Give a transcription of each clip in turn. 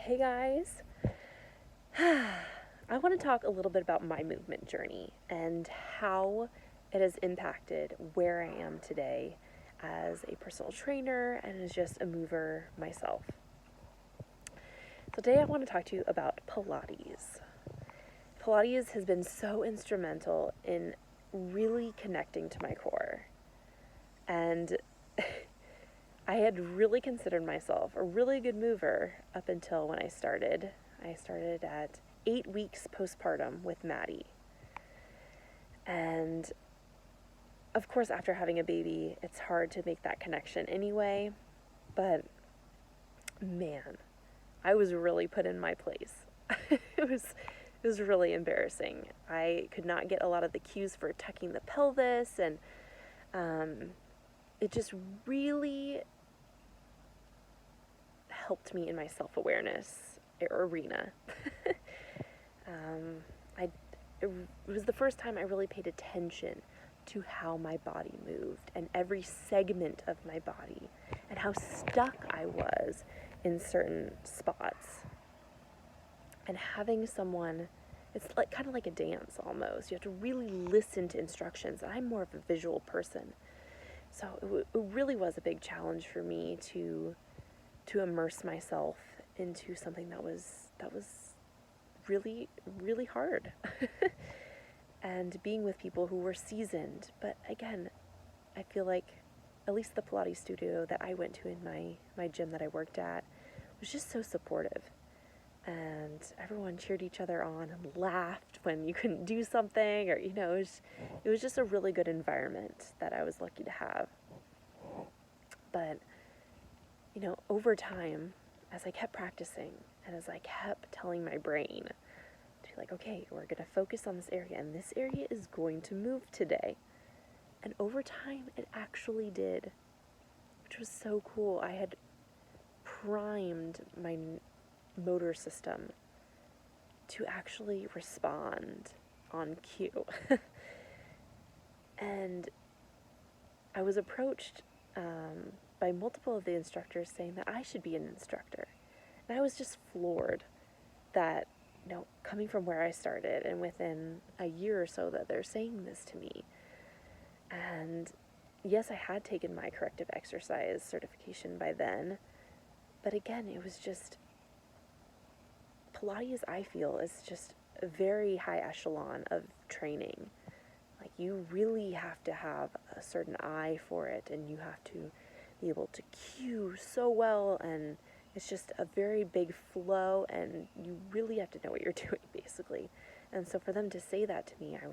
Hey guys, I want to talk a little bit about my movement journey and how it has impacted where I am today as a personal trainer and as just a mover myself. So today I want to talk to you about Pilates. Pilates has been so instrumental in really connecting to my core. And I had really considered myself a really good mover up until when I started. I started at 8 weeks postpartum with Maddie. And of course, after having a baby, it's hard to make that connection anyway. But man, I was really put in my place. it was really embarrassing. I could not get a lot of the cues for tucking the pelvis, and it just really helped me in my self-awareness arena. It was the first time I really paid attention to how my body moved and every segment of my body and how stuck I was in certain spots. And having someone, it's like kind of like a dance almost. You have to really listen to instructions. I'm more of a visual person. So it really was a big challenge for me to immerse myself into something that was really, really hard. And being with people who were seasoned. But again, I feel like at least the Pilates studio that I went to in my gym that I worked at was just so supportive. And everyone cheered each other on and laughed when you couldn't do something, or, it was just a really good environment that I was lucky to have. But, over time, as I kept practicing and as I kept telling my brain to be like, okay, we're going to focus on this area, and this area is going to move today. And over time, it actually did, which was so cool. I had primed my motor system to actually respond on cue. And I was approached by multiple of the instructors saying that I should be an instructor. And I was just floored that, coming from where I started and within a year or so that they're saying this to me. And yes, I had taken my corrective exercise certification by then, but again, it was just, Pilates, I feel, is just a very high echelon of training. Like, you really have to have a certain eye for it, and you have to be able to cue so well, and it's just a very big flow, and you really have to know what you're doing, basically. And so for them to say that to me, I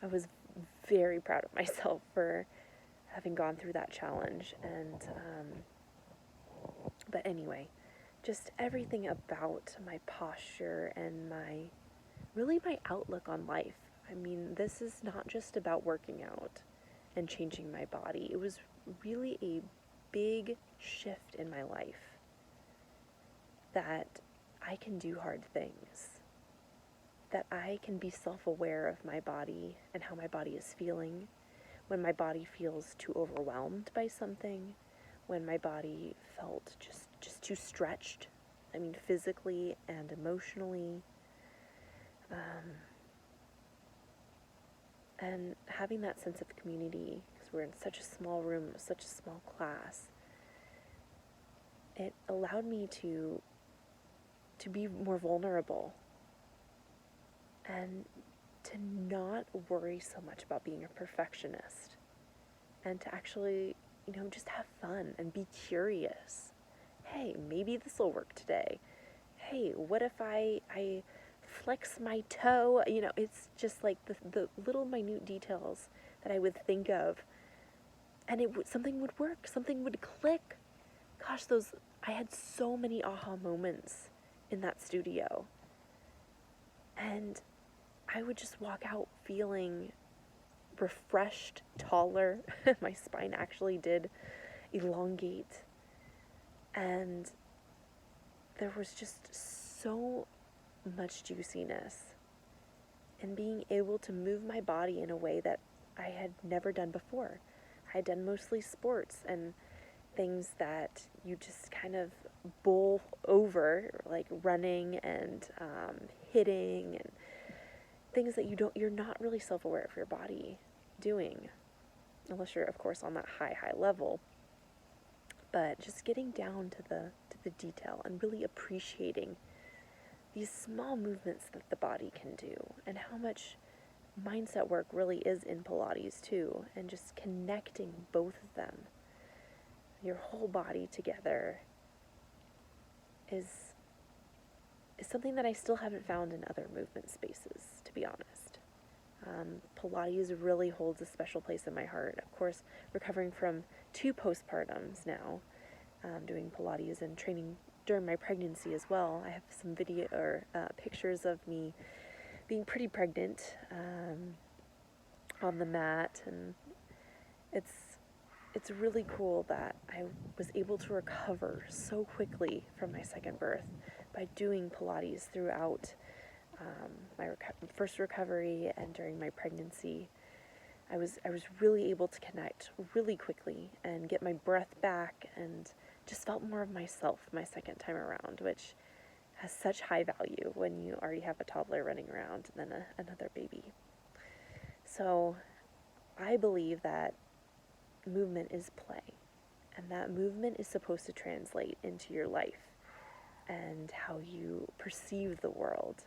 was very proud of myself for having gone through that challenge. And but anyway, just everything about my posture and my outlook on life. I mean, this is not just about working out and changing my body. It was really a big shift in my life that I can do hard things, that I can be self-aware of my body and how my body is feeling, when my body feels too overwhelmed by something, when my body felt just too stretched, physically and emotionally. And having that sense of community, because we're in such a small room, such a small class, it allowed me to be more vulnerable and to not worry so much about being a perfectionist, and to actually, just have fun and be curious. Hey, maybe this will work today. Hey, what if I flex my toe? It's just like the little minute details that I would think of, and something would work, something would click. Gosh, I had so many aha moments in that studio. And I would just walk out feeling refreshed, taller. My spine actually did elongate. And there was just so much juiciness in being able to move my body in a way that I had never done before. I had done mostly sports, and things that you just kind of bowl over, like running and hitting, and things that you're not really self-aware of your body doing, unless you're, of course, on that high level. But just getting down to the detail and really appreciating these small movements that the body can do, and how much mindset work really is in Pilates too, and just connecting both of them, your whole body together, is something that I still haven't found in other movement spaces, to be honest. Pilates really holds a special place in my heart. Of course, recovering from 2 postpartums now, doing Pilates and training during my pregnancy as well. I have some video or pictures of me being pretty pregnant on the mat, and it's really cool that I was able to recover so quickly from my second birth by doing Pilates throughout my first recovery and during my pregnancy. I was really able to connect really quickly and get my breath back, and just felt more of myself my second time around, which has such high value when you already have a toddler running around and then another baby. So I believe that movement is play, and that movement is supposed to translate into your life and how you perceive the world.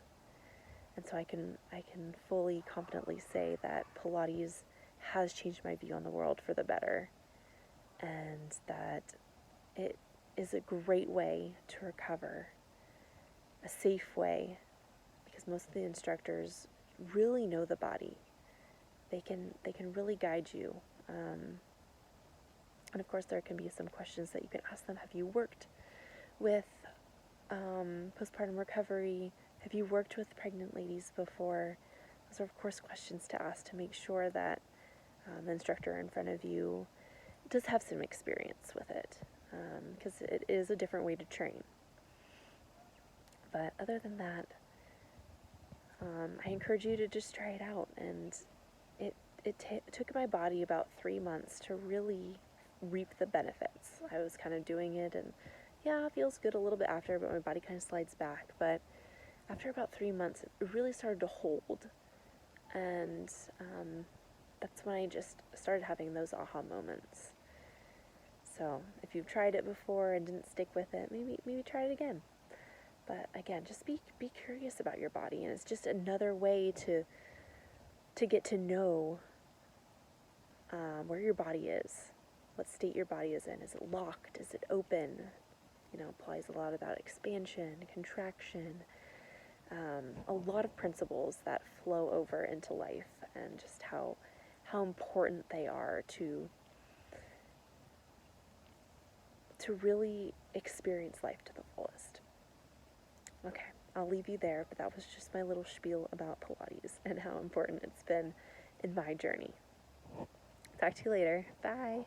And so I can fully, confidently say that Pilates has changed my view on the world for the better, and that it is a great way to recover, a safe way, because most of the instructors really know the body. They can really guide you. And of course, there can be some questions that you can ask them. Have you worked with postpartum recovery? Have you worked with pregnant ladies before? Those are, of course, questions to ask to make sure that the instructor in front of you does have some experience with it, because it is a different way to train. But other than that, I encourage you to just try it out. And it took my body about 3 months to really reap the benefits. I was kind of doing it, and yeah, it feels good a little bit after, but my body kind of slides back. But after about 3 months, it really started to hold, and that's when I just started having those aha moments. So if you've tried it before and didn't stick with it, maybe try it again. But again, just be curious about your body, and it's just another way to get to know where your body is, what state your body is in. Is it locked? Is it open? Applies a lot about expansion, contraction, a lot of principles that flow over into life, and just how important they are to really experience life to the fullest. Okay, I'll leave you there, but that was just my little spiel about Pilates and how important it's been in my journey. Talk to you later. Bye.